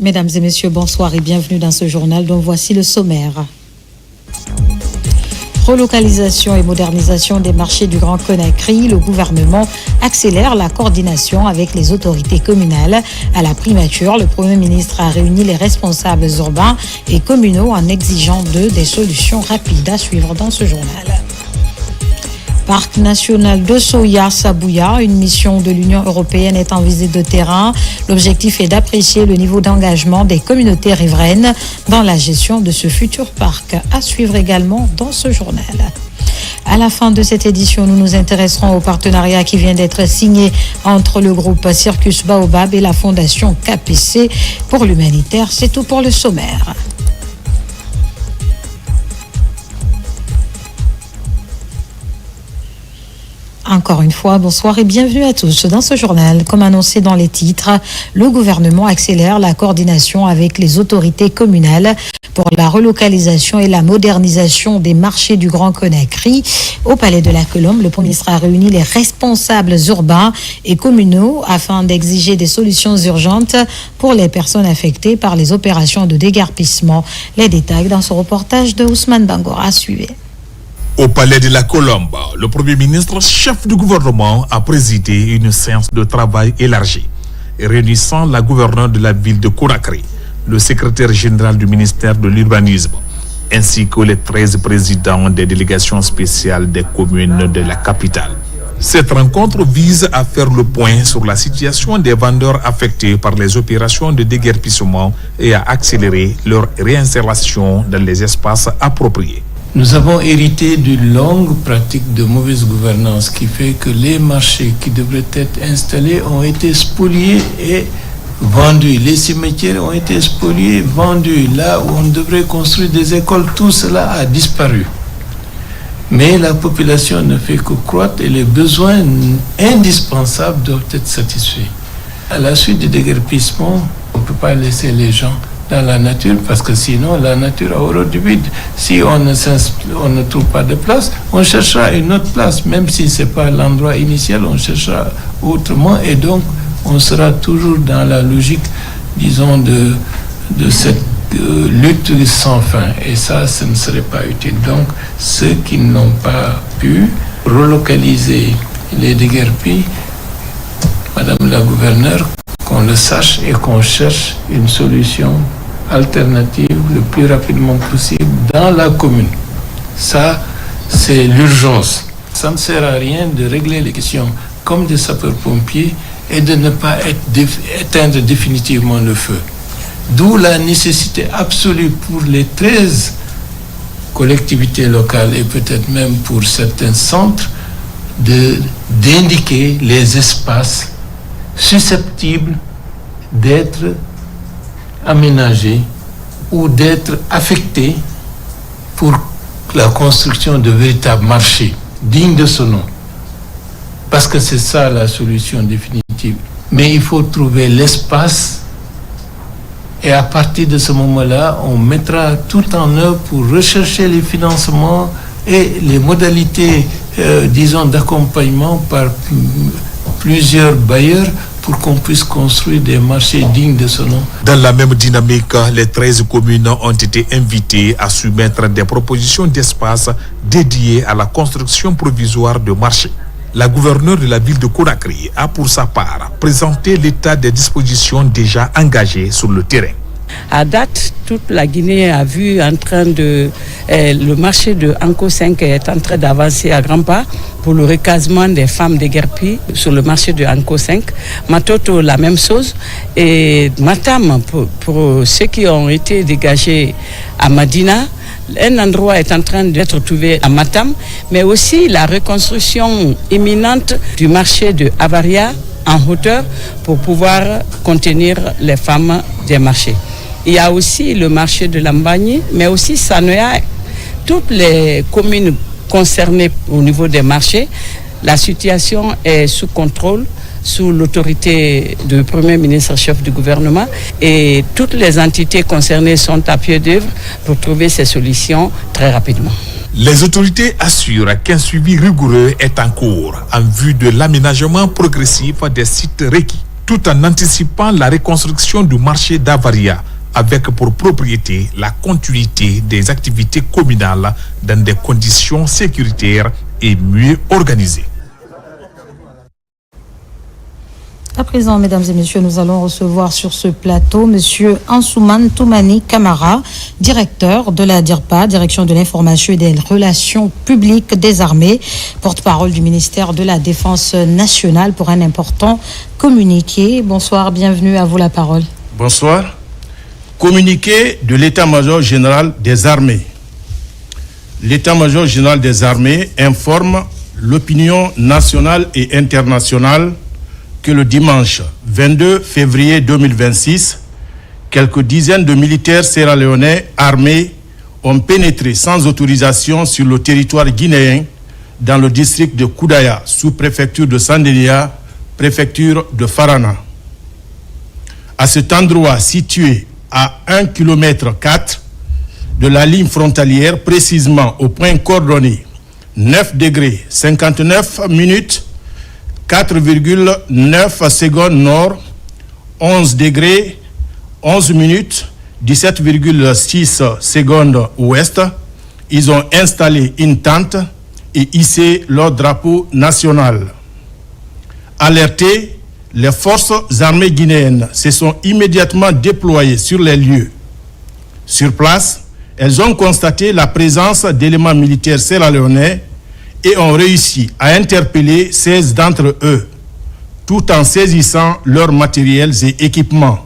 Mesdames et messieurs, bonsoir et bienvenue dans ce journal dont voici le sommaire. Relocalisation et modernisation des marchés du Grand Conakry, le gouvernement accélère la coordination avec les autorités communales. À la primature, le Premier ministre a réuni les responsables urbains et communaux en exigeant d'eux des solutions rapides à suivre dans ce journal. Parc national de Soya-Sabouya, une mission de l'Union européenne est en visite de terrain. L'objectif est d'apprécier le niveau d'engagement des communautés riveraines dans la gestion de ce futur parc. À suivre également dans ce journal. À la fin de cette édition, nous nous intéresserons au partenariat qui vient d'être signé entre le groupe Circus Baobab et la fondation KPC pour l'humanitaire. C'est tout pour le sommaire. Encore une fois, bonsoir et bienvenue à tous. Dans ce journal, comme annoncé dans les titres, le gouvernement accélère la coordination avec les autorités communales pour la relocalisation et la modernisation des marchés du Grand Conakry. Au Palais de la Colombe, le Premier ministre a réuni les responsables urbains et communaux afin d'exiger des solutions urgentes pour les personnes affectées par les opérations de déguerpissement. Les détails dans ce reportage de Ousmane Bangora. Suivez. Au Palais de la Colombe, le Premier ministre, chef du gouvernement, a présidé une séance de travail élargie, réunissant la gouverneure de la ville de Conakry, le secrétaire général du ministère de l'Urbanisme, ainsi que les 13 présidents des délégations spéciales des communes de la capitale. Cette rencontre vise à faire le point sur la situation des vendeurs affectés par les opérations de déguerpissement et à accélérer leur réinstallation dans les espaces appropriés. Nous avons hérité d'une longue pratique de mauvaise gouvernance qui fait que les marchés qui devraient être installés ont été spoliés et vendus. Les cimetières ont été spoliés, vendus. Là où on devrait construire des écoles, tout cela a disparu. Mais la population ne fait que croître et les besoins indispensables doivent être satisfaits. À la suite du déguerpissement, on ne peut pas laisser les gens dans la nature, parce que sinon la nature a horreur du vide. Si on ne trouve pas de place, on cherchera une autre place, même si ce n'est pas l'endroit initial, on cherchera autrement, et donc on sera toujours dans la logique, disons, de cette lutte sans fin, et ça, ce ne serait pas utile. Donc, ceux qui n'ont pas pu relocaliser les déguerpis, Madame la gouverneure, qu'on le sache et qu'on cherche une solution alternative le plus rapidement possible dans la commune. Ça, c'est l'urgence. Ça ne sert à rien de régler les questions comme des sapeurs-pompiers et de ne pas éteindre définitivement le feu. D'où la nécessité absolue pour les 13 collectivités locales et peut-être même pour certains centres d'indiquer les espaces susceptibles d'être aménagés ou d'être affectés pour la construction de véritables marchés dignes de ce nom. Parce que c'est ça la solution définitive. Mais il faut trouver l'espace et à partir de ce moment-là, on mettra tout en œuvre pour rechercher les financements et les modalités, disons, d'accompagnement par plusieurs bailleurs pour qu'on puisse construire des marchés dignes de ce nom. Dans la même dynamique, les 13 communes ont été invitées à soumettre des propositions d'espace dédiées à la construction provisoire de marchés. La gouverneure de la ville de Conakry a pour sa part présenté l'état des dispositions déjà engagées sur le terrain. À date, toute la Guinée a vu le marché de Anko 5 est en train d'avancer à grands pas pour le recasement des femmes déguerpies sur le marché de Anko 5. Matoto, la même chose. Et Matam, pour ceux qui ont été dégagés à Madina, un endroit est en train d'être trouvé à Matam, mais aussi la reconstruction imminente du marché de Avaria en hauteur pour pouvoir contenir les femmes des marchés. Il y a aussi le marché de Lambagny, mais aussi Sanoya. Toutes les communes concernées au niveau des marchés, la situation est sous contrôle, sous l'autorité du Premier ministre, chef du gouvernement, et toutes les entités concernées sont à pied d'œuvre pour trouver ces solutions très rapidement. Les autorités assurent qu'un suivi rigoureux est en cours en vue de l'aménagement progressif des sites requis. tout en anticipant la reconstruction du marché d'Avaria, avec pour propriété la continuité des activités communales dans des conditions sécuritaires et mieux organisées. À présent, mesdames et messieurs, nous allons recevoir sur ce plateau monsieur Ansoumane Toumani Camara, directeur de la DIRPA, Direction de l'information et des relations publiques des armées, porte-parole du ministère de la Défense nationale pour un important communiqué. Bonsoir, bienvenue, à vous la parole. Bonsoir. Communiqué de l'état-major général des armées. L'état-major général des armées informe l'opinion nationale et internationale que le dimanche 22 février 2026, quelques dizaines de militaires sierra-léonais armés ont pénétré sans autorisation sur le territoire guinéen dans le district de Koudaya, sous-préfecture de Sandélia, préfecture de Farana. À cet endroit situé à 1,4 km de la ligne frontalière, précisément au point coordonné 9 degrés 59 minutes 4,9 secondes nord, 11 degrés 11 minutes 17,6 secondes ouest, ils ont installé une tente et hissé leur drapeau national. Alertés, les forces armées guinéennes se sont immédiatement déployées sur les lieux. Sur place, elles ont constaté la présence d'éléments militaires sierra-léonais et ont réussi à interpeller 16 d'entre eux, tout en saisissant leurs matériels et équipements.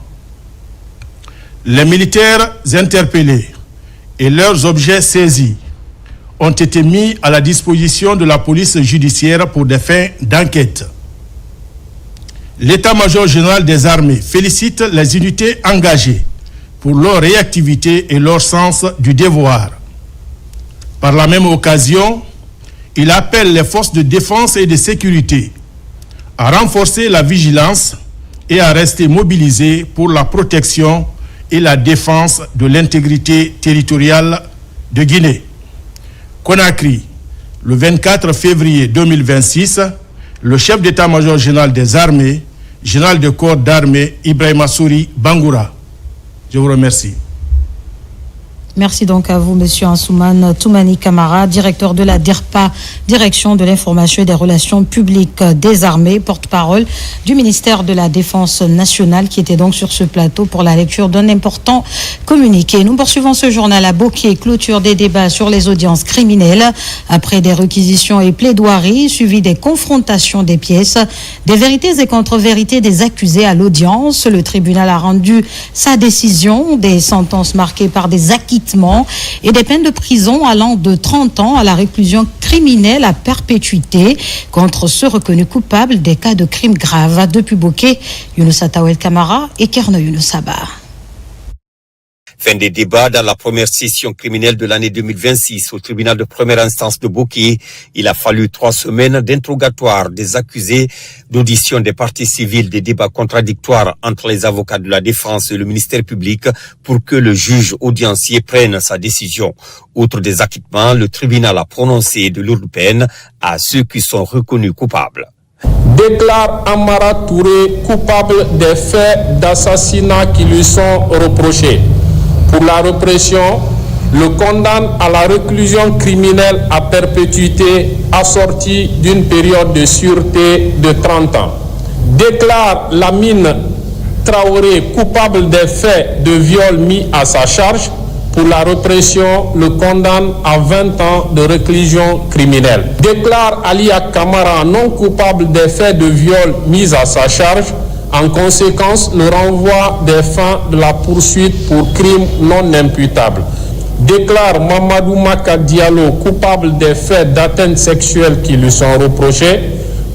Les militaires interpellés et leurs objets saisis ont été mis à la disposition de la police judiciaire pour des fins d'enquête. L'état-major général des armées félicite les unités engagées pour leur réactivité et leur sens du devoir. Par la même occasion, il appelle les forces de défense et de sécurité à renforcer la vigilance et à rester mobilisés pour la protection et la défense de l'intégrité territoriale de Guinée. Conakry, le 24 février 2026, le chef d'état-major général des armées, général de corps d'armée Ibrahima Souri Bangoura. Je vous remercie. Merci donc à vous, monsieur Ansoumane Toumani Camara, directeur de la DIRPA, Direction de l'information et des relations publiques des armées, porte-parole du ministère de la Défense nationale, qui était donc sur ce plateau pour la lecture d'un important communiqué. Nous poursuivons ce journal à Bokeh, clôture des débats sur les audiences criminelles. Après des réquisitions et plaidoiries, suivi des confrontations des pièces, des vérités et contre-vérités des accusés à l'audience, le tribunal a rendu sa décision, des sentences marquées par des acquittements et des peines de prison allant de 30 ans à la réclusion criminelle à perpétuité contre ceux reconnus coupables des cas de crimes graves. Depuis Bokeh, Younoussa Tawel Kamara et Kerno Younoussa Bar. Fin des débats dans la première session criminelle de l'année 2026 au tribunal de première instance de Bokeh. Il a fallu 3 semaines d'interrogatoire des accusés, d'audition des parties civiles, des débats contradictoires entre les avocats de la défense et le ministère public pour que le juge audiencier prenne sa décision. Outre des acquittements, le tribunal a prononcé de lourdes peines à ceux qui sont reconnus coupables. Déclare Amara Touré coupable des faits d'assassinat qui lui sont reprochés. Pour la répression, le condamne à la réclusion criminelle à perpétuité assortie d'une période de sûreté de 30 ans. Déclare Lamine Traoré coupable des faits de viol mis à sa charge. Pour la répression, le condamne à 20 ans de réclusion criminelle. Déclare Alia Kamara non coupable des faits de viol mis à sa charge. En conséquence, le renvoi des fins de la poursuite pour crime non imputable. Déclare Mamadou Maka Diallo coupable des faits d'atteinte sexuelle qui lui sont reprochés.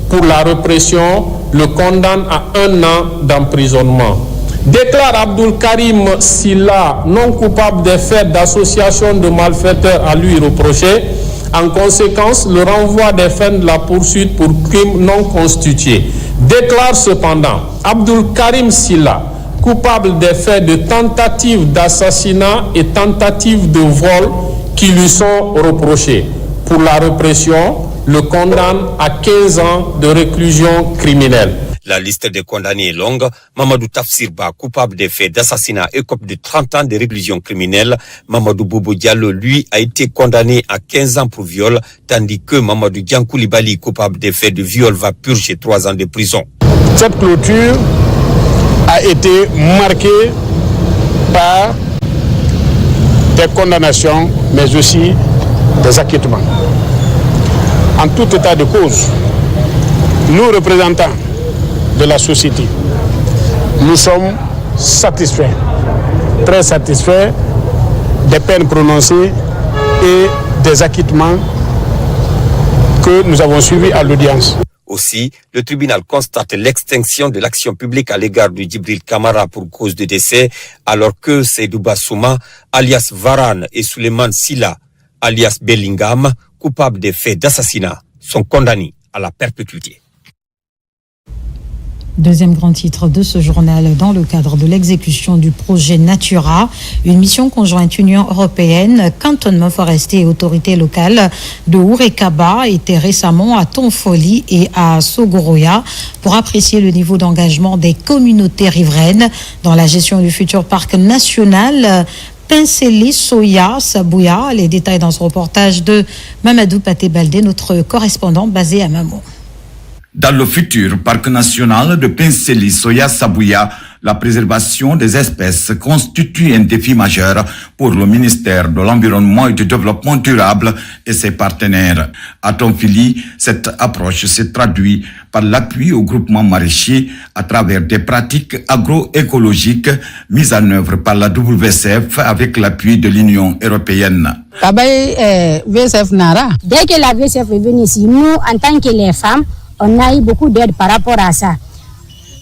Pour la répression, le condamne à 1 an d'emprisonnement. Déclare Abdul Karim Silla non coupable des faits d'association de malfaiteurs à lui reprochés. En conséquence, le renvoi des fins de la poursuite pour crime non constitué. Déclare cependant Abdul Karim Silla coupable des faits de tentative d'assassinat et tentative de vol qui lui sont reprochés. Pour la répression, le condamne à 15 ans de réclusion criminelle. La liste des condamnés est longue. Mamadou Tafsirba, coupable des faits d'assassinat, écope de 30 ans de réclusion criminelle. Mamadou Bobo Diallo, lui, a été condamné à 15 ans pour viol, tandis que Mamadou Diankoulibali, coupable des faits de viol, va purger 3 ans de prison. Cette clôture a été marquée par des condamnations, mais aussi des acquittements. En tout état de cause, nous, représentants de la société, nous sommes satisfaits, très satisfaits des peines prononcées et des acquittements que nous avons suivis à l'audience. Aussi, le tribunal constate l'extinction de l'action publique à l'égard de Djibril Kamara pour cause de décès, alors que Seydou Bassouma, alias Varane, et Souleymane Silla, alias Bellingham, coupables des faits d'assassinat, sont condamnés à la perpétuité. Deuxième grand titre de ce journal, dans le cadre de l'exécution du projet Natura, une mission conjointe Union européenne, cantonnement forestier et autorités locales de Ourekaba était récemment à Tonfoli et à Sogoroya pour apprécier le niveau d'engagement des communautés riveraines dans la gestion du futur parc national Pinceli Soya Sabouya. Les détails dans ce reportage de Mamadou Paté-Baldé, notre correspondant basé à Mamou. Dans le futur parc national de Pinceli Soya Sabouya, la préservation des espèces constitue un défi majeur pour le ministère de l'Environnement et du Développement durable et ses partenaires. À Tonfili, cette approche se traduit par l'appui au groupement maraîcher à travers des pratiques agroécologiques mises en œuvre par la WCF avec l'appui de l'Union européenne. Dès que la WCF est venue ici, nous, en tant que les femmes, on a eu beaucoup d'aide par rapport à ça.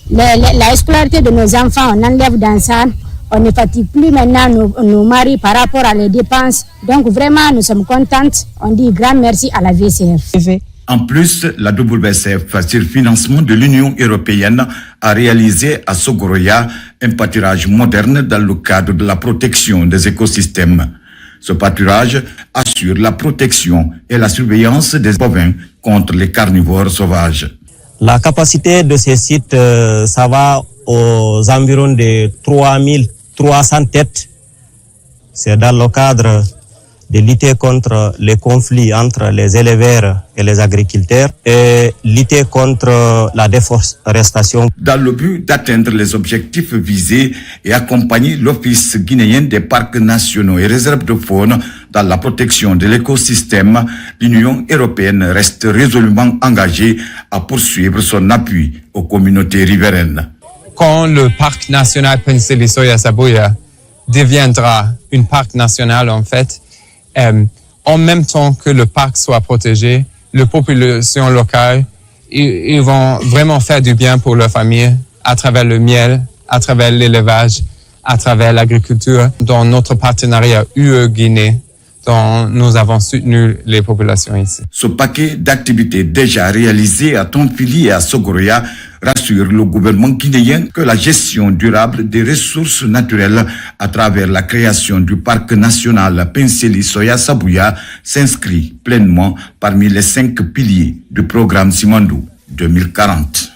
La scolarité de nos enfants, on enlève dans ça. On ne fatigue plus maintenant nos maris par rapport à les dépenses. Donc vraiment, nous sommes contentes. On dit grand merci à la WCF. En plus, la WCF, sur financement de l'Union européenne, a réalisé à Sogoroya un pâturage moderne dans le cadre de la protection des écosystèmes. Ce pâturage assure la protection et la surveillance des bovins contre les carnivores sauvages. La capacité de ces sites, ça va aux environs de 3300 têtes. C'est dans le cadre de lutter contre les conflits entre les éleveurs et les agriculteurs et lutter contre la déforestation. Dans le but d'atteindre les objectifs visés et accompagner l'Office guinéen des parcs nationaux et réserves de faune dans la protection de l'écosystème, l'Union européenne reste résolument engagée à poursuivre son appui aux communautés riveraines. Quand le parc national Pinceli Soya Sabouya deviendra un parc national, en fait, en même temps que le parc soit protégé, les populations locales, ils vont vraiment faire du bien pour leur famille à travers le miel, à travers l'élevage, à travers l'agriculture. Dans notre partenariat UE-Guinée, dont nous avons soutenu les populations ici. Ce paquet d'activités déjà réalisées à Tonfili et à Sogoroya rassure le gouvernement guinéen que la gestion durable des ressources naturelles à travers la création du parc national Pinceli Soya Sabouya s'inscrit pleinement parmi les 5 piliers du programme Simandou 2040.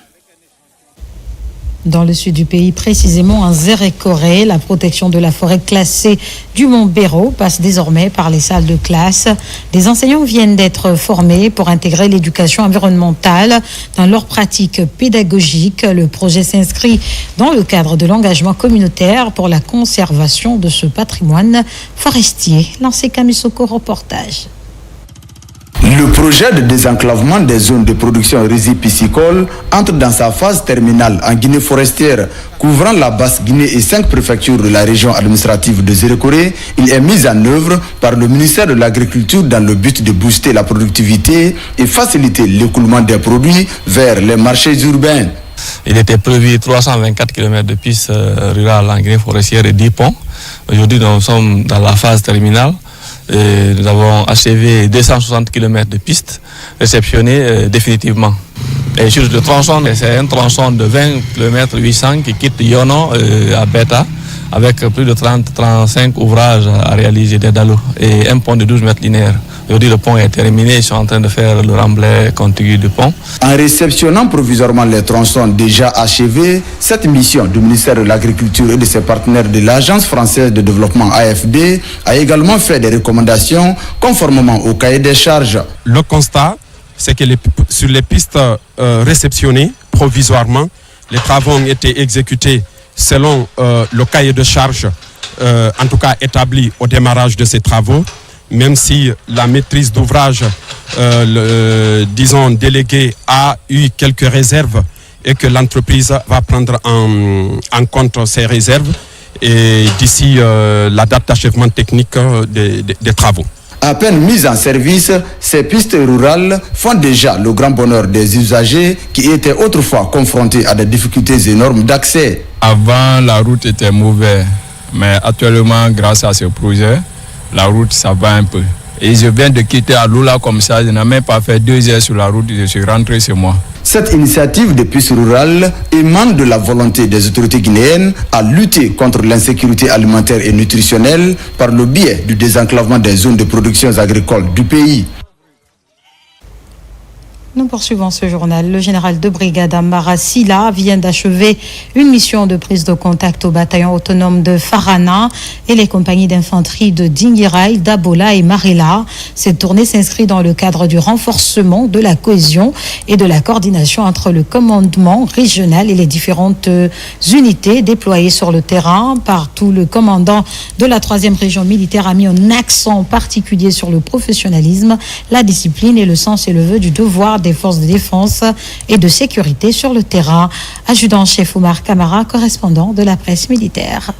Dans le sud du pays, précisément en Zérékoré, la protection de la forêt classée du Mont Béraud passe désormais par les salles de classe. Des enseignants viennent d'être formés pour intégrer l'éducation environnementale dans leurs pratiques pédagogiques. Le projet s'inscrit dans le cadre de l'engagement communautaire pour la conservation de ce patrimoine forestier. Lancé Kamisoko, reportage. Le projet de désenclavement des zones de production rizipiscicole entre dans sa phase terminale en Guinée forestière, couvrant la Basse-Guinée et 5 préfectures de la région administrative de Zérékoré. Il est mis en œuvre par le ministère de l'Agriculture dans le but de booster la productivité et faciliter l'écoulement des produits vers les marchés urbains. Il était prévu 324 km de pistes rurales en Guinée forestière et 10 ponts. Aujourd'hui, nous sommes dans la phase terminale. Et nous avons achevé 260 km de pistes réceptionnées définitivement. Et sur le tronçon, c'est un tronçon de 20 km 800 qui quitte Yono à Beta avec plus de 30-35 ouvrages à réaliser des dallos et un pont de 12 mètres linéaires. Aujourd'hui, le pont est terminé. Ils sont en train de faire le remblai contigu du pont. En réceptionnant provisoirement les tronçons déjà achevés, cette mission du ministère de l'Agriculture et de ses partenaires de l'Agence française de développement AFD a également fait des recommandations conformément au cahier des charges. Le constat, c'est que sur les pistes réceptionnées provisoirement, les travaux ont été exécutés selon le cahier de charges, en tout cas établi au démarrage de ces travaux, même si la maîtrise d'ouvrage, disons déléguée, a eu quelques réserves et que l'entreprise va prendre en compte ces réserves et d'ici la date d'achèvement technique des travaux. À peine mises en service, ces pistes rurales font déjà le grand bonheur des usagers qui étaient autrefois confrontés à des difficultés énormes d'accès. Avant, la route était mauvaise, mais actuellement, grâce à ce projet, la route, ça va un peu. Et je viens de quitter Aloula comme ça, je n'ai même pas fait 2 heures sur la route, je suis rentré chez moi. Cette initiative de pistes rurales émane de la volonté des autorités guinéennes à lutter contre l'insécurité alimentaire et nutritionnelle par le biais du désenclavement des zones de production agricole du pays. Nous poursuivons ce journal. Le général de brigade Amara Silla vient d'achever une mission de prise de contact au bataillon autonome de Farana et les compagnies d'infanterie de Dingirai, d'Abola et Marela. Cette tournée s'inscrit dans le cadre du renforcement de la cohésion et de la coordination entre le commandement régional et les différentes unités déployées sur le terrain. Partout, le commandant de la 3e région militaire a mis un accent particulier sur le professionnalisme, la discipline et le sens et le vœu du devoir des forces de défense et de sécurité sur le terrain. Adjudant-chef Omar Kamara, correspondant de la presse militaire.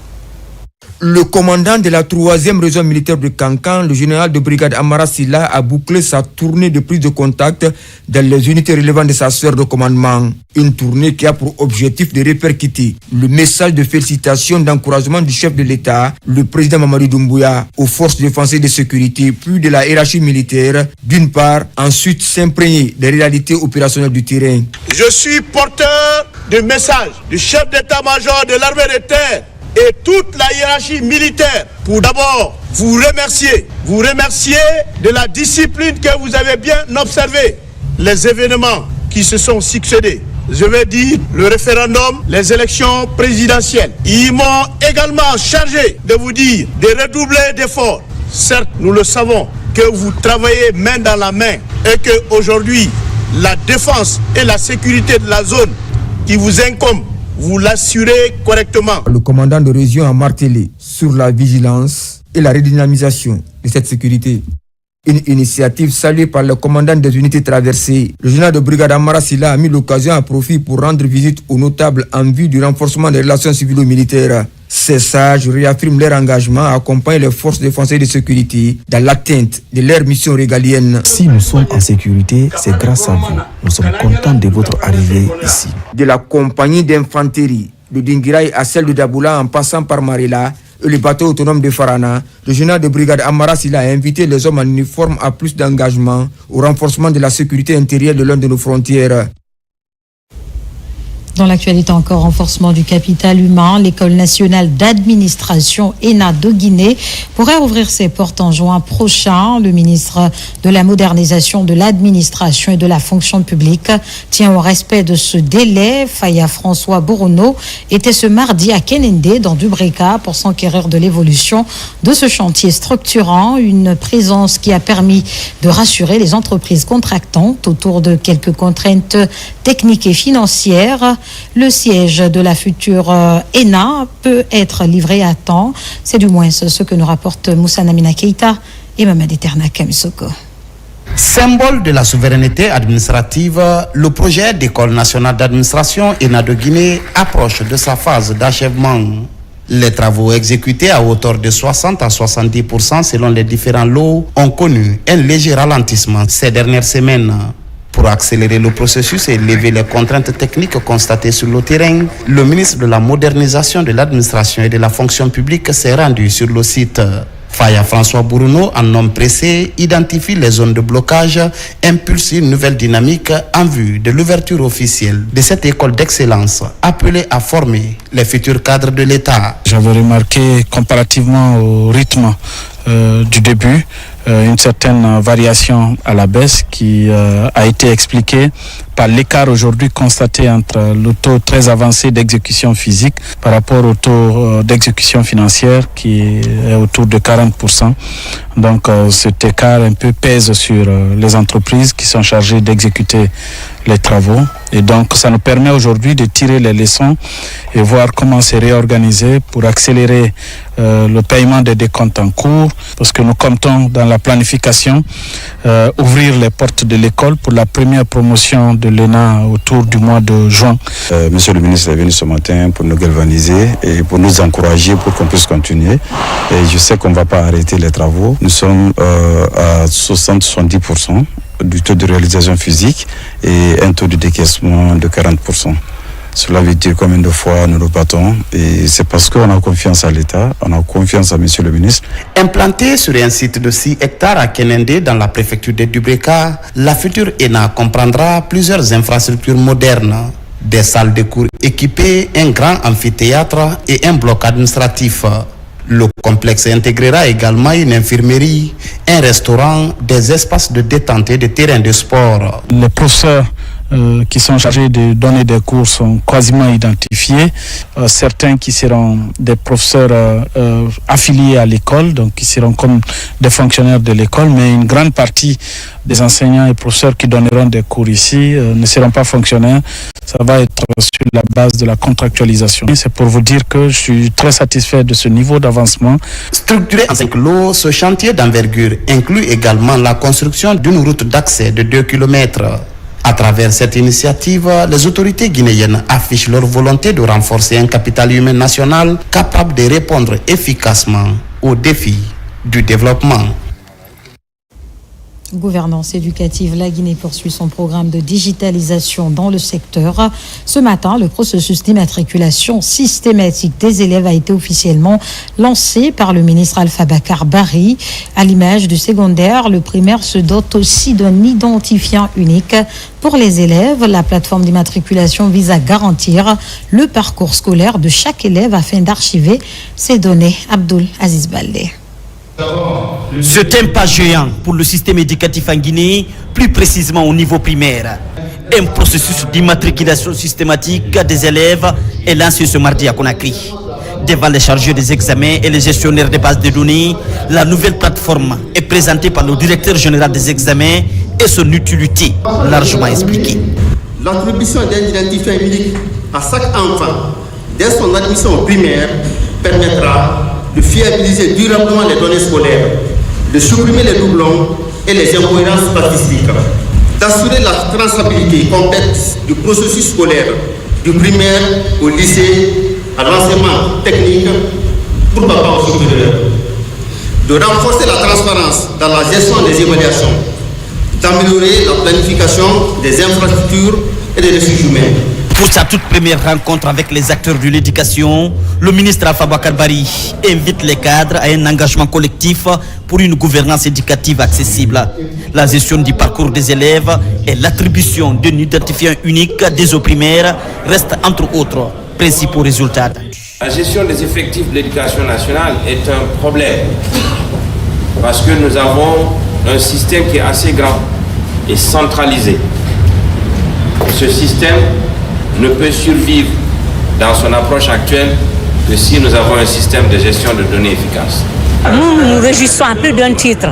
Le commandant de la 3e région militaire de Kankan, le général de brigade Amara Silla, a bouclé sa tournée de prise de contact dans les unités relevantes de sa sphère de commandement. Une tournée qui a pour objectif de répercuter le message de félicitations, d'encouragement du chef de l'État, le président Mamadou Doumbouya, aux forces de défense et de sécurité, puis de la hiérarchie militaire, d'une part, ensuite s'imprégner des réalités opérationnelles du terrain. Je suis porteur de message du chef d'état-major de l'armée de terre et toute la hiérarchie militaire pour d'abord vous remercier de la discipline que vous avez bien observée, les événements qui se sont succédés. Je vais dire le référendum, les élections présidentielles. Ils m'ont également chargé de vous dire de redoubler d'efforts. Certes, nous le savons que vous travaillez main dans la main et que aujourd'hui la défense et la sécurité de la zone qui vous incombe, vous l'assurez correctement. Le commandant de région a martelé sur la vigilance et la redynamisation de cette sécurité. Une initiative saluée par le commandant des unités traversées. Le général de brigade Amara Silla a mis l'occasion à profit pour rendre visite aux notables en vue du renforcement des relations civilo-militaires. Ces sages réaffirment leur engagement à accompagner les forces de défense et de sécurité dans l'atteinte de leur mission régalienne. Si nous sommes en sécurité, c'est grâce à vous. Nous sommes contents de votre arrivée ici. De la compagnie d'infanterie de Dingirai à celle de Daboula en passant par Marela et le bateau autonome de Farana, le général de brigade Amara Silla a invité les hommes en uniforme à plus d'engagement au renforcement de la sécurité intérieure de l'une de nos frontières. Dans l'actualité encore, renforcement du capital humain, l'École nationale d'administration ENA de Guinée pourrait ouvrir ses portes en juin prochain. Le ministre de la modernisation de l'administration et de la fonction publique tient au respect de ce délai. Faya François Borono était ce mardi à Kenende dans Dubreka pour s'enquérir de l'évolution de ce chantier structurant, une présence qui a permis de rassurer les entreprises contractantes autour de quelques contraintes techniques et financières. Le siège de la future ENA peut être livré à temps. C'est du moins ce que nous rapportent Moussa Namina Keita et Mamadi Terna Kamisoko. Symbole de la souveraineté administrative, le projet d'École nationale d'administration ENA de Guinée approche de sa phase d'achèvement. Les travaux exécutés à hauteur de 60 à 70% selon les différents lots ont connu un léger ralentissement ces dernières semaines. Pour accélérer le processus et lever les contraintes techniques constatées sur le terrain, le ministre de la modernisation de l'administration et de la fonction publique s'est rendu sur le site. Faya François Borono, en homme pressé, identifie les zones de blocage, impulse une nouvelle dynamique en vue de l'ouverture officielle de cette école d'excellence appelée à former les futurs cadres de l'État. J'avais remarqué comparativement au rythme du début, une certaine variation à la baisse qui a été expliquée par l'écart aujourd'hui constaté entre le taux très avancé d'exécution physique par rapport au taux d'exécution financière qui est autour de 40%. Donc cet écart un peu pèse sur les entreprises qui sont chargées d'exécuter les travaux. Et donc ça nous permet aujourd'hui de tirer les leçons et voir comment se réorganiser pour accélérer le paiement des décomptes en cours, parce que nous comptons dans la planification ouvrir les portes de l'école pour la première promotion de l'ENA autour du mois de juin. Monsieur le ministre est venu ce matin pour nous galvaniser et pour nous encourager pour qu'on puisse continuer. Et je sais qu'on ne va pas arrêter les travaux. Nous sommes à 60-70% du taux de réalisation physique et un taux de décaissement de 40%. Cela veut dire combien de fois nous repartons, et c'est parce qu'on a confiance à l'État, on a confiance à Monsieur le ministre. Implantée sur un site de 6 hectares à Kenende dans la préfecture de Dubreka, la future ENA comprendra plusieurs infrastructures modernes, des salles de cours équipées, un grand amphithéâtre et un bloc administratif. Le complexe intégrera également une infirmerie, un restaurant, des espaces de détente et des terrains de sport. Les professeurs qui sont chargés de donner des cours sont quasiment identifiés. Certains qui seront des professeurs affiliés à l'école, donc qui seront comme des fonctionnaires de l'école, mais une grande partie des enseignants et professeurs qui donneront des cours ici ne seront pas fonctionnaires. Ça va être sur la base de la contractualisation. C'est pour vous dire que je suis très satisfait de ce niveau d'avancement. Structuré en 5 lots, ce chantier d'envergure inclut également la construction d'une route d'accès de 2 km. À travers cette initiative, les autorités guinéennes affichent leur volonté de renforcer un capital humain national capable de répondre efficacement aux défis du développement. Gouvernance éducative, la Guinée poursuit son programme de digitalisation dans le secteur. Ce matin, le processus d'immatriculation systématique des élèves a été officiellement lancé par le ministre Alpha Bakar Barry. À l'image du secondaire, le primaire se dote aussi d'un identifiant unique. Pour les élèves, la plateforme d'immatriculation vise à garantir le parcours scolaire de chaque élève afin d'archiver ces données. Abdul Aziz Baldé. C'est un pas géant pour le système éducatif en Guinée, plus précisément au niveau primaire. Un processus d'immatriculation systématique des élèves est lancé ce mardi à Conakry. Devant les chargeurs des examens et les gestionnaires des bases de données, la nouvelle plateforme est présentée par le directeur général des examens et son utilité largement expliquée. L'attribution d'un identifiant unique à chaque enfant dès son admission au primaire permettra de fiabiliser durablement les données scolaires, de supprimer les doublons et les incohérences statistiques, d'assurer la traçabilité complète du processus scolaire, du primaire au lycée, à l'enseignement technique, pourquoi pas au supérieur, de renforcer la transparence dans la gestion des évaluations, d'améliorer la planification des infrastructures et des ressources humaines. Pour sa toute première rencontre avec les acteurs de l'éducation, le ministre Alpha Bakar Barry invite les cadres à un engagement collectif pour une gouvernance éducative accessible. La gestion du parcours des élèves et l'attribution d'un identifiant unique dès au primaire restent entre autres principaux résultats. La gestion des effectifs de l'éducation nationale est un problème parce que nous avons un système qui est assez grand et centralisé. Ce système ne peut survivre dans son approche actuelle que si nous avons un système de gestion de données efficace. Nous nous réjouissons à plus d'un titre.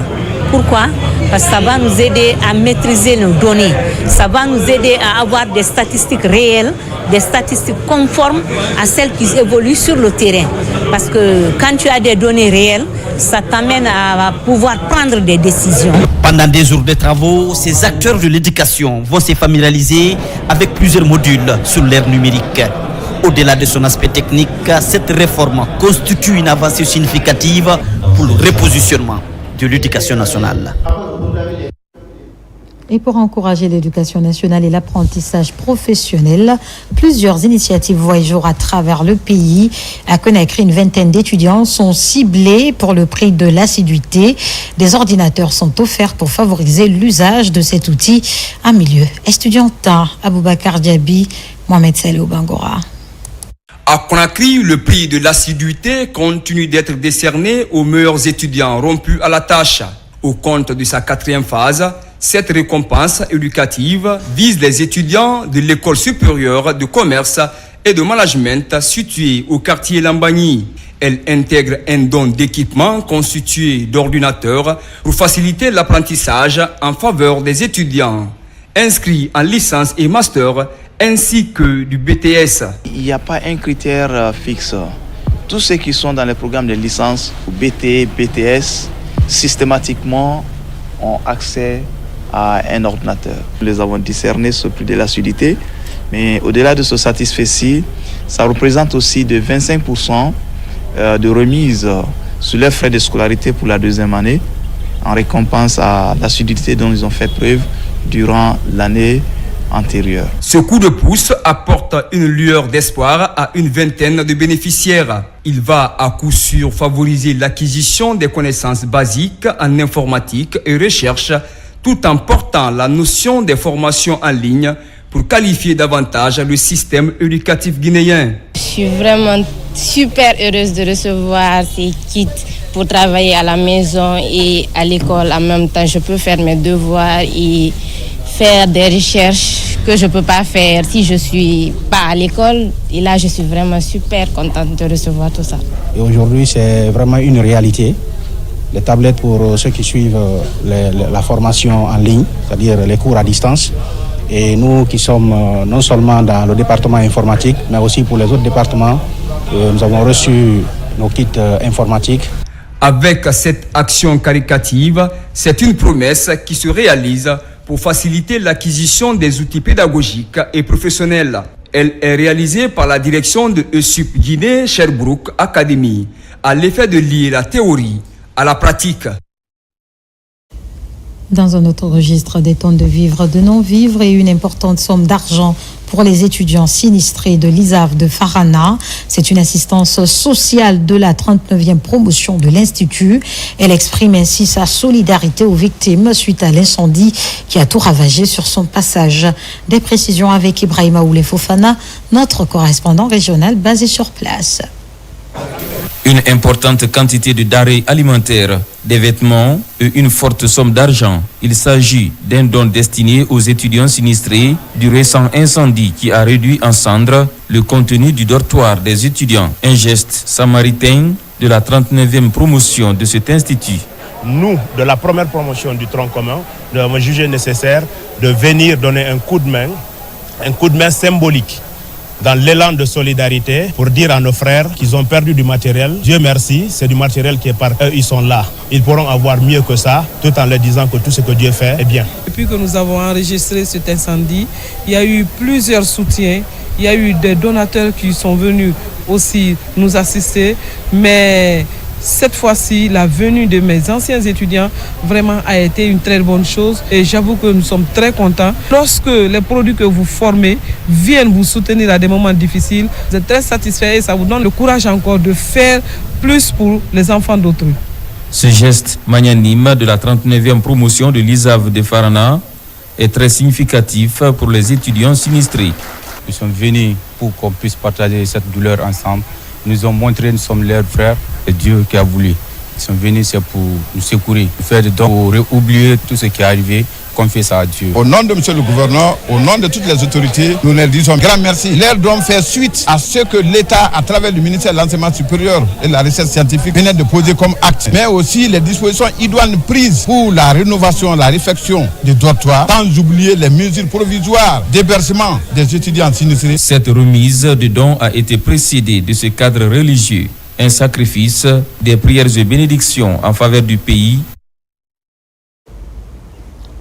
Pourquoi? Parce que ça va nous aider à maîtriser nos données. Ça va nous aider à avoir des statistiques réelles, des statistiques conformes à celles qui évoluent sur le terrain. Parce que quand tu as des données réelles, ça t'amène à pouvoir prendre des décisions. Pendant des jours de travaux, ces acteurs de l'éducation vont se familiariser avec plusieurs modules sur l'ère numérique. Au-delà de son aspect technique, cette réforme constitue une avancée significative pour le repositionnement de l'éducation nationale. Et pour encourager l'éducation nationale et l'apprentissage professionnel, plusieurs initiatives voient jour à travers le pays. À Conakry, une vingtaine d'étudiants sont ciblés pour le prix de l'assiduité. Des ordinateurs sont offerts pour favoriser l'usage de cet outil en milieu estudiantin. Aboubakar Diaby, Mohamed Saleh Bangora. À Conakry, le prix de l'assiduité continue d'être décerné aux meilleurs étudiants rompus à la tâche. Au compte de sa 4e phase, cette récompense éducative vise les étudiants de l'école supérieure de commerce et de management située au quartier Lambagny. Elle intègre un don d'équipement constitué d'ordinateurs pour faciliter l'apprentissage en faveur des étudiants inscrits en licence et master ainsi que du BTS. Il n'y a pas un critère fixe. Tous ceux qui sont dans les programmes de licence ou BT, BTS, systématiquement ont accès à un ordinateur. Nous les avons discernés sur plus de l'assiduité, mais au-delà de ce satisfait-ci, ça représente aussi de 25% de remise sur leurs frais de scolarité pour la 2e année, en récompense à l'assiduité dont ils ont fait preuve durant l'année antérieure. Ce coup de pouce apporte une lueur d'espoir à une vingtaine de bénéficiaires. Il va à coup sûr favoriser l'acquisition des connaissances basiques en informatique et recherche, tout en portant la notion des formations en ligne pour qualifier davantage le système éducatif guinéen. Je suis vraiment super heureuse de recevoir ces kits pour travailler à la maison et à l'école. En même temps, je peux faire mes devoirs et faire des recherches que je ne peux pas faire si je ne suis pas à l'école. Et là, je suis vraiment super contente de recevoir tout ça. Et aujourd'hui, c'est vraiment une réalité. Les tablettes pour ceux qui suivent la formation en ligne, c'est-à-dire les cours à distance. Et nous qui sommes non seulement dans le département informatique, mais aussi pour les autres départements, nous avons reçu nos kits informatiques. Avec cette action caritative, c'est une promesse qui se réalise pour faciliter l'acquisition des outils pédagogiques et professionnels. Elle est réalisée par la direction de ESUP Guinée Sherbrooke Academy, à l'effet de lier la théorie à la pratique. Dans un autre registre, des tonnes de vivres, de non-vivres et une importante somme d'argent pour les étudiants sinistrés de l'ISAF de Farana. C'est une assistance sociale de la 39e promotion de l'Institut. Elle exprime ainsi sa solidarité aux victimes suite à l'incendie qui a tout ravagé sur son passage. Des précisions avec Ibrahima Oulé Fofana, notre correspondant régional basé sur place. Une importante quantité de denrées alimentaires, des vêtements et une forte somme d'argent. Il s'agit d'un don destiné aux étudiants sinistrés du récent incendie qui a réduit en cendres le contenu du dortoir des étudiants. Un geste samaritain de la 39e promotion de cet institut. Nous, de la première promotion du tronc commun, nous avons jugé nécessaire de venir donner un coup de main symbolique dans l'élan de solidarité pour dire à nos frères qu'ils ont perdu du matériel. Dieu merci, c'est du matériel qui est par eux, ils sont là. Ils pourront avoir mieux que ça, tout en leur disant que tout ce que Dieu fait est bien. Depuis que nous avons enregistré cet incendie, il y a eu plusieurs soutiens, il y a eu des donateurs qui sont venus aussi nous assister, mais cette fois-ci, la venue de mes anciens étudiants vraiment a été une très bonne chose et j'avoue que nous sommes très contents. Lorsque les produits que vous formez viennent vous soutenir à des moments difficiles, vous êtes très satisfaits et ça vous donne le courage encore de faire plus pour les enfants d'autrui. Ce geste magnanime de la 39e promotion de l'ISAF de Farana est très significatif pour les étudiants sinistrés. Nous sommes venus pour qu'on puisse partager cette douleur ensemble. Nous ont montré que nous sommes leurs frères. C'est Dieu qui a voulu. Ils sont venus pour nous secourir, faire des dons pour oublier tout ce qui est arrivé, confier ça à Dieu. Au nom de M. le gouverneur, au nom de toutes les autorités, nous leur disons grand merci. Leurs dons fait suite à ce que l'État, à travers le ministère de l'Enseignement supérieur et de la Recherche scientifique, venait de poser comme acte. Mais aussi les dispositions idoines prises pour la rénovation, la réfection des dortoirs, sans oublier les mesures provisoires d'hébergement des étudiants sinistrés. Cette remise de dons a été précédée de ce cadre religieux. Un sacrifice, des prières et bénédictions en faveur du pays.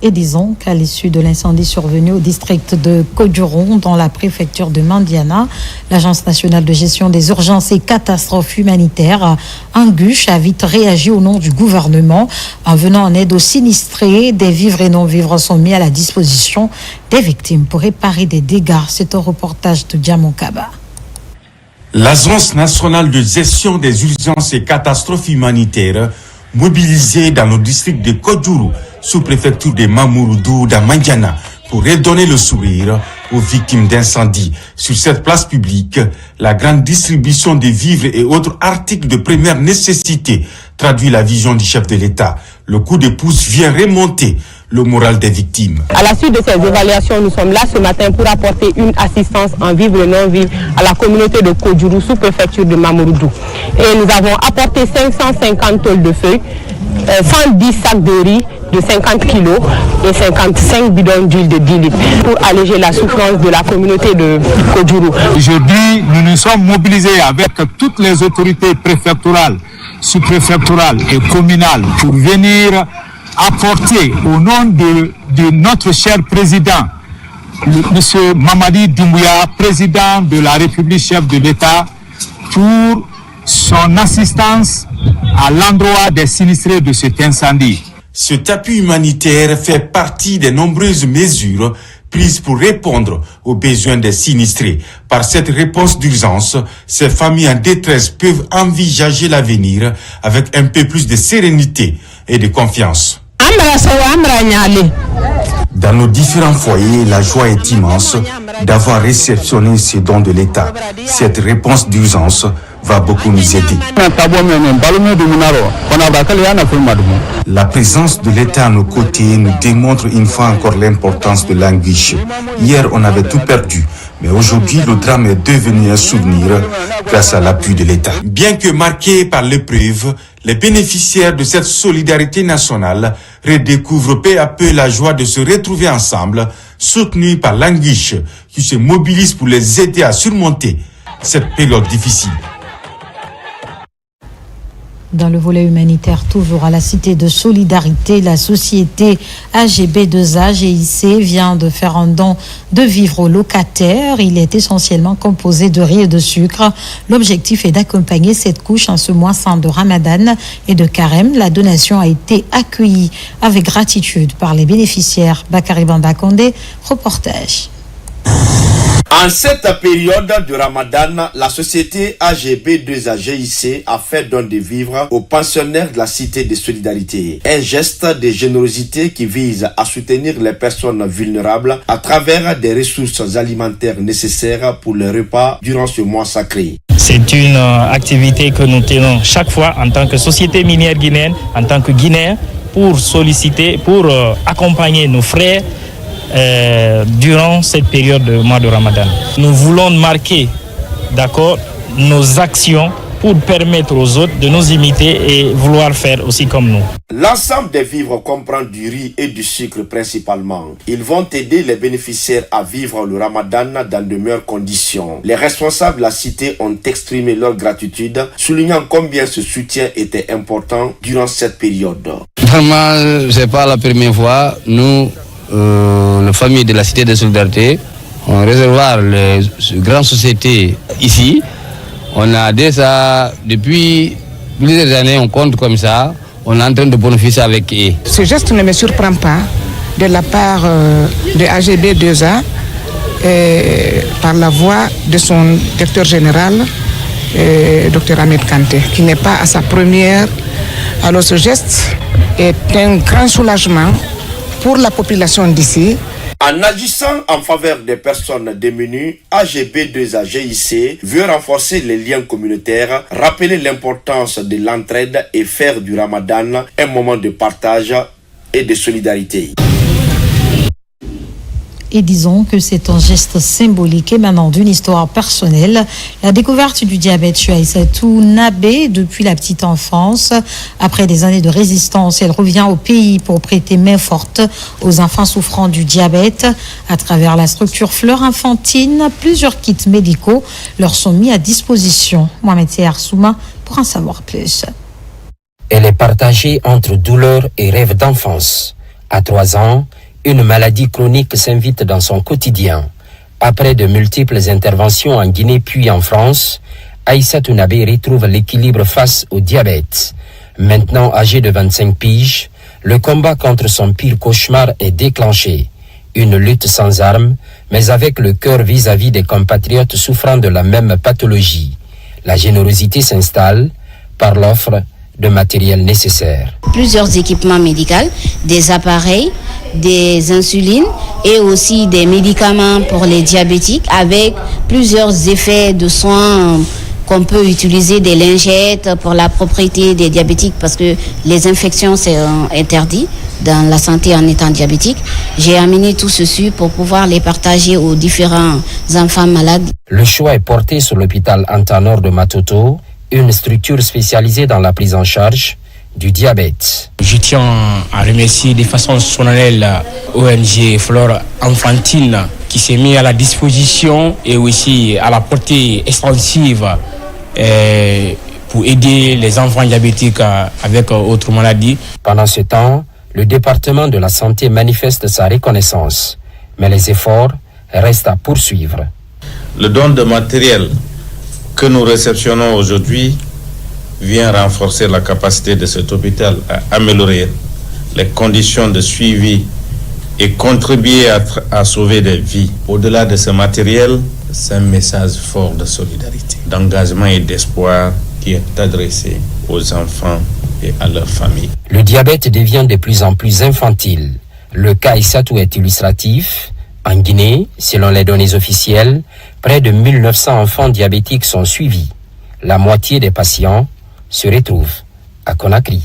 Et disons qu'à l'issue de l'incendie survenu au district de Kodjourong, dans la préfecture de Mandiana, l'Agence nationale de gestion des urgences et catastrophes humanitaires, Anguche, a vite réagi au nom du gouvernement. En venant en aide aux sinistrés, des vivres et non-vivres sont mis à la disposition des victimes pour réparer des dégâts. C'est un reportage de Diamant Kaba. L'Agence nationale de gestion des urgences et catastrophes humanitaires, mobilisée dans le district de Kodjourou, sous-préfecture de Mamouroudou, dans Mandiana, pour redonner le sourire aux victimes d'incendie. Sur cette place publique, la grande distribution des vivres et autres articles de première nécessité traduit la vision du chef de l'État. Le coup de pouce vient remonter le moral des victimes. À la suite de ces évaluations, nous sommes là ce matin pour apporter une assistance en vivre et non vivre à la communauté de Kodjourou, sous-préfecture de Mamouroudou. Et nous avons apporté 550 tôles de feuilles, 110 sacs de riz de 50 kilos et 55 bidons d'huile de 10 litres pour alléger la souffrance de la communauté de Kodjourou. Aujourd'hui, nous nous sommes mobilisés avec toutes les autorités préfectorales, sous-préfectorales et communales pour venir apporter au nom de notre cher président, M. Mamadi Doumbouya, président de la République, chef de l'État, pour son assistance à l'endroit des sinistrés de cet incendie. Cet appui humanitaire fait partie des nombreuses mesures prises pour répondre aux besoins des sinistrés. Par cette réponse d'urgence, ces familles en détresse peuvent envisager l'avenir avec un peu plus de sérénité et de confiance. Dans nos différents foyers, la joie est immense d'avoir réceptionné ces dons de l'État. Cette réponse d'urgence va beaucoup nous aider. La présence de l'État à nos côtés nous démontre une fois encore l'importance de l'anguiche. Hier, on avait tout perdu, mais aujourd'hui, le drame est devenu un souvenir grâce à l'appui de l'État. Bien que marqués par l'épreuve, les bénéficiaires de cette solidarité nationale redécouvrent peu à peu la joie de se retrouver ensemble, soutenus par l'anguiche qui se mobilise pour les aider à surmonter cette période difficile. Dans le volet humanitaire, toujours à la Cité de Solidarité, la société AGB2A GIC vient de faire un don de vivres aux locataires. Il est essentiellement composé de riz et de sucre. L'objectif est d'accompagner cette couche en ce mois saint de Ramadan et de Carême. La donation a été accueillie avec gratitude par les bénéficiaires. Bakary Banda Kondé, reportage. En cette période de Ramadan, la société AGB2A GIC a fait don de vivres aux pensionnaires de la Cité de Solidarité. Un geste de générosité qui vise à soutenir les personnes vulnérables à travers des ressources alimentaires nécessaires pour le repas durant ce mois sacré. C'est une activité que nous tenons chaque fois en tant que société minière guinéenne, en tant que Guinéens, pour solliciter, pour accompagner nos frères durant cette période de mois de Ramadan. Nous voulons marquer, d'accord, nos actions pour permettre aux autres de nous imiter et vouloir faire aussi comme nous. L'ensemble des vivres comprend du riz et du sucre principalement. Ils vont aider les bénéficiaires à vivre le Ramadan dans de meilleures conditions. Les responsables de la cité ont exprimé leur gratitude, soulignant combien ce soutien était important durant cette période. Vraiment, c'est pas la première fois. Nous, la famille de la Cité de Solidarité, on réservoir les grandes sociétés ici. On a déjà, depuis plusieurs années, on compte comme ça. On est en train de bénéficier avec eux. Ce geste ne me surprend pas de la part de AGB2A par la voix de son directeur général, Dr Ahmed Kanté, qui n'est pas à sa première. Alors ce geste est un grand soulagement pour la population d'ici. En agissant en faveur des personnes démunies, AGB2A GIC veut renforcer les liens communautaires, rappeler l'importance de l'entraide et faire du Ramadan un moment de partage et de solidarité. Et disons que c'est un geste symbolique émanant d'une histoire personnelle. La découverte du diabète chez Aïssatou Nabé depuis la petite enfance. Après des années de résistance, elle revient au pays pour prêter main forte aux enfants souffrant du diabète. À travers la structure Fleur Infantine, plusieurs kits médicaux leur sont mis à disposition. Mohamed Seyar Souma pour en savoir plus. Elle est partagée entre douleur et rêve d'enfance. À 3 ans, une maladie chronique s'invite dans son quotidien. Après de multiples interventions en Guinée puis en France, Aïssatou Nabé retrouve l'équilibre face au diabète. Maintenant âgée de 25 piges, le combat contre son pire cauchemar est déclenché. Une lutte sans armes, mais avec le cœur vis-à-vis des compatriotes souffrant de la même pathologie. La générosité s'installe par l'offre de matériel nécessaire. Plusieurs équipements médicaux, des appareils, des insulines et aussi des médicaments pour les diabétiques avec plusieurs effets de soins qu'on peut utiliser des lingettes pour la propriété des diabétiques parce que les infections c'est interdit dans la santé en étant diabétique. J'ai amené tout ceci pour pouvoir les partager aux différents enfants malades. Le choix est porté sur l'hôpital Antanor de Matoto, une structure spécialisée dans la prise en charge du diabète. Je tiens à remercier de façon solennelle ONG Flore Enfantine qui s'est mis à la disposition et aussi à la portée extensive pour aider les enfants diabétiques avec autres maladies. Pendant ce temps, le département de la santé manifeste sa reconnaissance, mais les efforts restent à poursuivre. Le don de matériel que nous réceptionnons aujourd'hui vient renforcer la capacité de cet hôpital à améliorer les conditions de suivi et contribuer à sauver des vies. Au-delà de ce matériel, c'est un message fort de solidarité, d'engagement et d'espoir qui est adressé aux enfants et à leurs familles. Le diabète devient de plus en plus infantile. Le cas Issatou est illustratif. En Guinée, selon les données officielles, près de 1900 enfants diabétiques sont suivis. La moitié des patients se retrouvent à Conakry.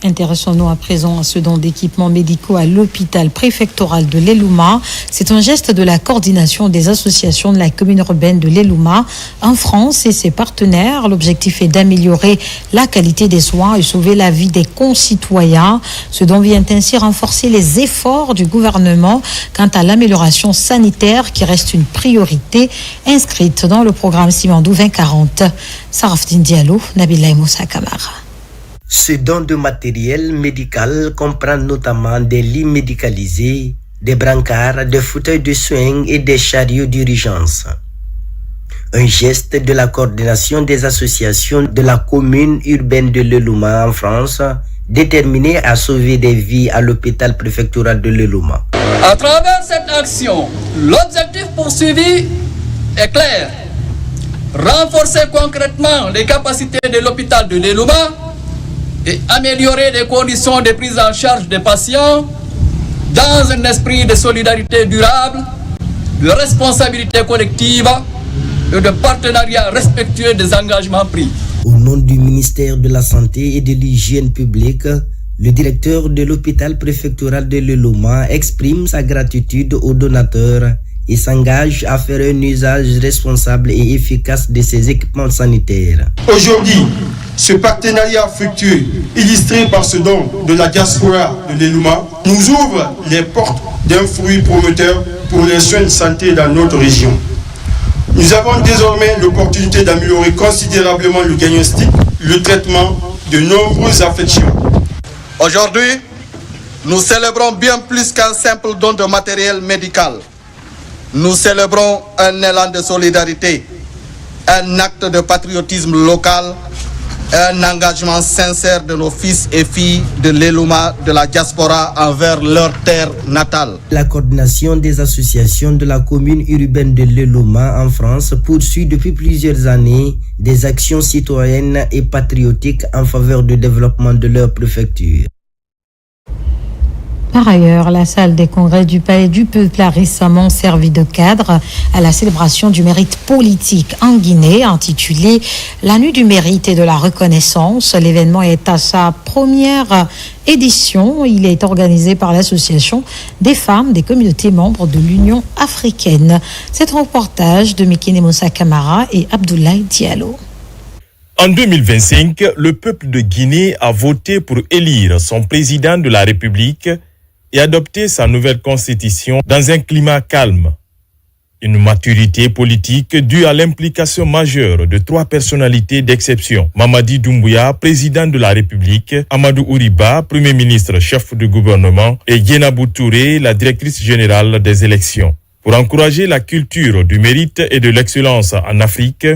Intéressons-nous à présent à ce don d'équipements médicaux à l'hôpital préfectoral de l'Elouma. C'est un geste de la coordination des associations de la commune urbaine de l'Elouma en France et ses partenaires. L'objectif est d'améliorer la qualité des soins et sauver la vie des concitoyens. Ce don vient ainsi renforcer les efforts du gouvernement quant à l'amélioration sanitaire qui reste une priorité inscrite dans le programme Simandou 2040. Sarafdine Diallo, Nabila Moussa Kamara. Ce don de matériel médical comprend notamment des lits médicalisés, des brancards, des fauteuils de soins et des chariots d'urgence. Un geste de la coordination des associations de la commune urbaine de l'Elouma en France, déterminée à sauver des vies à l'hôpital préfectoral de l'Elouma. À travers cette action, l'objectif poursuivi est clair. Renforcer concrètement les capacités de l'hôpital de l'Elouma et améliorer les conditions de prise en charge des patients dans un esprit de solidarité durable, de responsabilité collective et de partenariat respectueux des engagements pris. Au nom du ministère de la Santé et de l'Hygiène publique, le directeur de l'hôpital préfectoral de l'Elouma exprime sa gratitude aux donateurs et s'engage à faire un usage responsable et efficace de ces équipements sanitaires. Aujourd'hui, ce partenariat fructueux, illustré par ce don de la diaspora de l'Elouma, nous ouvre les portes d'un fruit prometteur pour les soins de santé dans notre région. Nous avons désormais l'opportunité d'améliorer considérablement le diagnostic, le traitement de nombreuses affections. Aujourd'hui, nous célébrons bien plus qu'un simple don de matériel médical. Nous célébrons un élan de solidarité, un acte de patriotisme local, un engagement sincère de nos fils et filles de l'Elouma, de la diaspora envers leur terre natale. La coordination des associations de la commune urbaine de l'Elouma en France poursuit depuis plusieurs années des actions citoyennes et patriotiques en faveur du développement de leur préfecture. Par ailleurs, la salle des congrès du Palais du Peuple a récemment servi de cadre à la célébration du mérite politique en Guinée, intitulée La Nuit du mérite et de la reconnaissance. L'événement est à sa première édition. Il est organisé par l'Association des femmes des communautés membres de l'Union africaine. C'est un reportage de Mikine Moussa Kamara et Abdoulaye Diallo. En 2025, le peuple de Guinée a voté pour élire son président de la République et adopter sa nouvelle constitution dans un climat calme. Une maturité politique due à l'implication majeure de 3 personnalités d'exception. Mamadi Doumbouya, président de la République, Amadou Ouriba, premier ministre chef de gouvernement, et Yenabou Touré, la directrice générale des élections. Pour encourager la culture du mérite et de l'excellence en Afrique,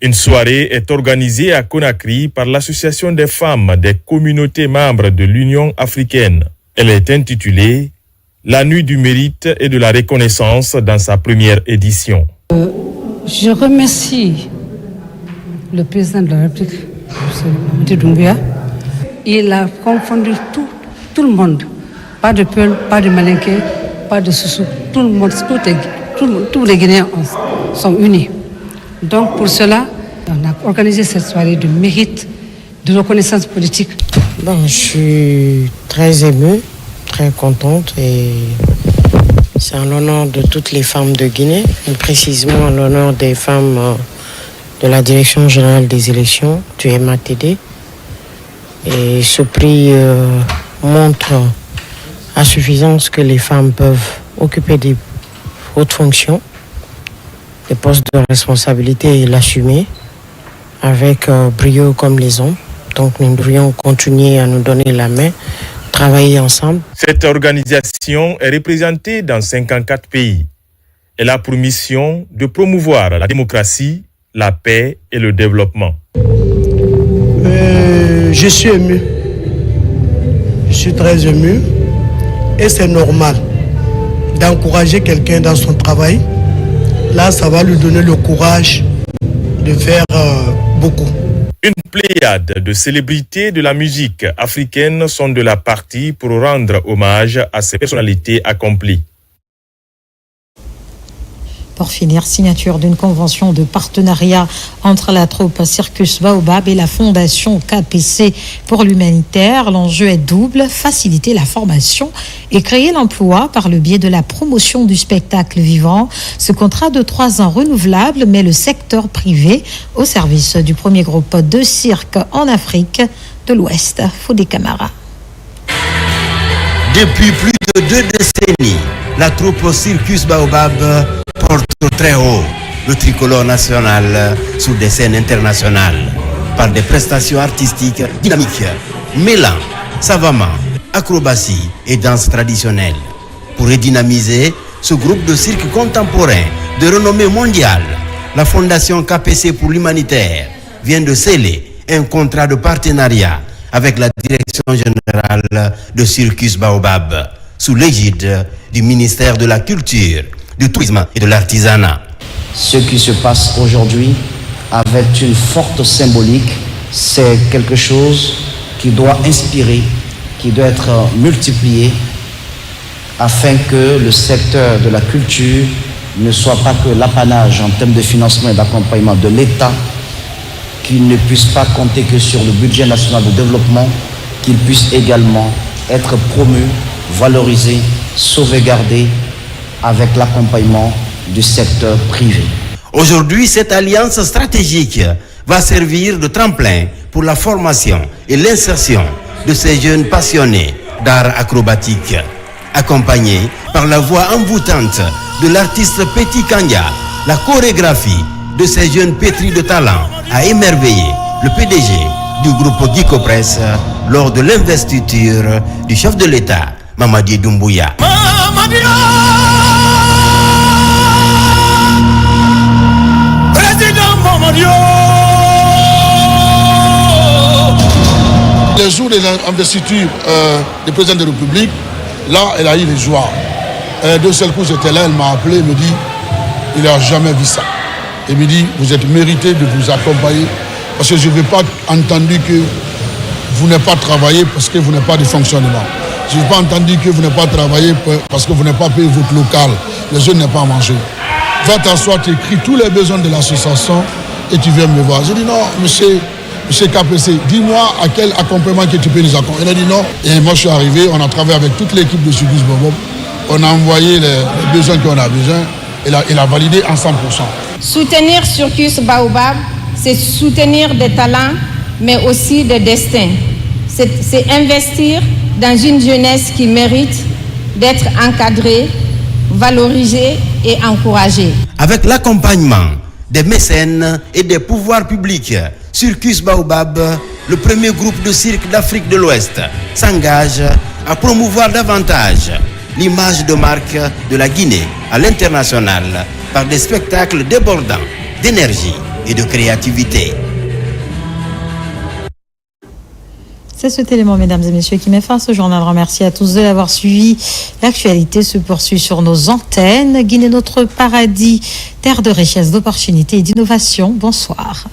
une soirée est organisée à Conakry par l'Association des femmes des communautés membres de l'Union africaine. Elle est intitulée « La nuit du mérite et de la reconnaissance » dans sa première édition. Je remercie le président de la République, M. Doumbouya. Il a confondu tout le monde. Pas de Peul, pas de Malinké, pas de Soussou. Tout le monde, tous les Guinéens sont unis. Donc pour cela, on a organisé cette soirée de mérite, de reconnaissance politique. Bon, je suis très émue, très contente et c'est en l'honneur de toutes les femmes de Guinée, et précisément en l'honneur des femmes de la Direction générale des élections, du MATD. Et ce prix montre à suffisance que les femmes peuvent occuper des hautes fonctions, des postes de responsabilité et l'assumer avec brio comme les hommes. Donc nous devrions continuer à nous donner la main, travailler ensemble. Cette organisation est représentée dans 54 pays. Elle a pour mission de promouvoir la démocratie, la paix et le développement. Je suis ému. Je suis très ému. Et c'est normal d'encourager quelqu'un dans son travail. Là, ça va lui donner le courage de faire beaucoup. Une pléiade de célébrités de la musique africaine sont de la partie pour rendre hommage à ces personnalités accomplies. Pour finir, signature d'une convention de partenariat entre la troupe Circus Baobab et la fondation KPC pour l'humanitaire. L'enjeu est double, faciliter la formation et créer l'emploi par le biais de la promotion du spectacle vivant. Ce contrat de 3 ans renouvelable met le secteur privé au service du premier groupe de cirque en Afrique de l'Ouest. Fodé Camara. Depuis plus de 2 décennies, la troupe Circus Baobab porte très haut le tricolore national sur des scènes internationales par des prestations artistiques dynamiques, mêlant savamment acrobatie et danse traditionnelle. Pour redynamiser ce groupe de cirque contemporain de renommée mondiale, la fondation KPC pour l'humanitaire vient de sceller un contrat de partenariat avec la direction générale de Circus Baobab sous l'égide du ministère de la Culture, du Tourisme et de l'Artisanat. Ce qui se passe aujourd'hui avec une forte symbolique, c'est quelque chose qui doit inspirer, qui doit être multiplié afin que le secteur de la culture ne soit pas que l'apanage en termes de financement et d'accompagnement de l'État, qu'il ne puisse pas compter que sur le budget national de développement, qu'il puisse également être promu, valorisé, sauvegardé avec l'accompagnement du secteur privé. Aujourd'hui, cette alliance stratégique va servir de tremplin pour la formation et l'insertion de ces jeunes passionnés d'art acrobatique, accompagnés par la voix envoûtante de l'artiste Petit Kanya. La chorégraphie de ces jeunes pétris de talent a émerveillé le PDG du groupe Guico Press lors de l'investiture du chef de l'État, Mamadi Doumbouya. Le jour de l'investiture du président de la République, là, elle a eu les joies. D'un seul coup, j'étais là, elle m'a appelé, elle me dit, il n'a jamais vu ça. Elle me dit, vous êtes mérité de vous accompagner, parce que je n'ai pas entendu que vous n'avez pas travaillé parce que vous n'avez pas de fonctionnement. Je n'ai pas entendu que vous n'avez pas travaillé parce que vous n'avez pas payé votre local. Les jeunes n'ont pas mangé. Va t'asseoir, tu écris tous les besoins de l'association et tu viens me voir. J'ai dit non, monsieur KPC, dis-moi à quel accompagnement que tu peux nous accompagner. Il a dit non. Et moi je suis arrivé, on a travaillé avec toute l'équipe de Circus Baobab. On a envoyé les besoins qu'on a besoin et il a validé en 100%. Soutenir Circus Baobab, c'est soutenir des talents, mais aussi des destins. C'est investir dans une jeunesse qui mérite d'être encadrée, valorisée et encouragée. Avec l'accompagnement des mécènes et des pouvoirs publics, Circus Baobab, le premier groupe de cirque d'Afrique de l'Ouest, s'engage à promouvoir davantage l'image de marque de la Guinée à l'international par des spectacles débordants d'énergie et de créativité. C'est cet élément, mesdames et messieurs, qui met fin à ce journal. Remercie à tous de l'avoir suivi. L'actualité se poursuit sur nos antennes. Guinée, notre paradis, terre de richesse, d'opportunités et d'innovation. Bonsoir.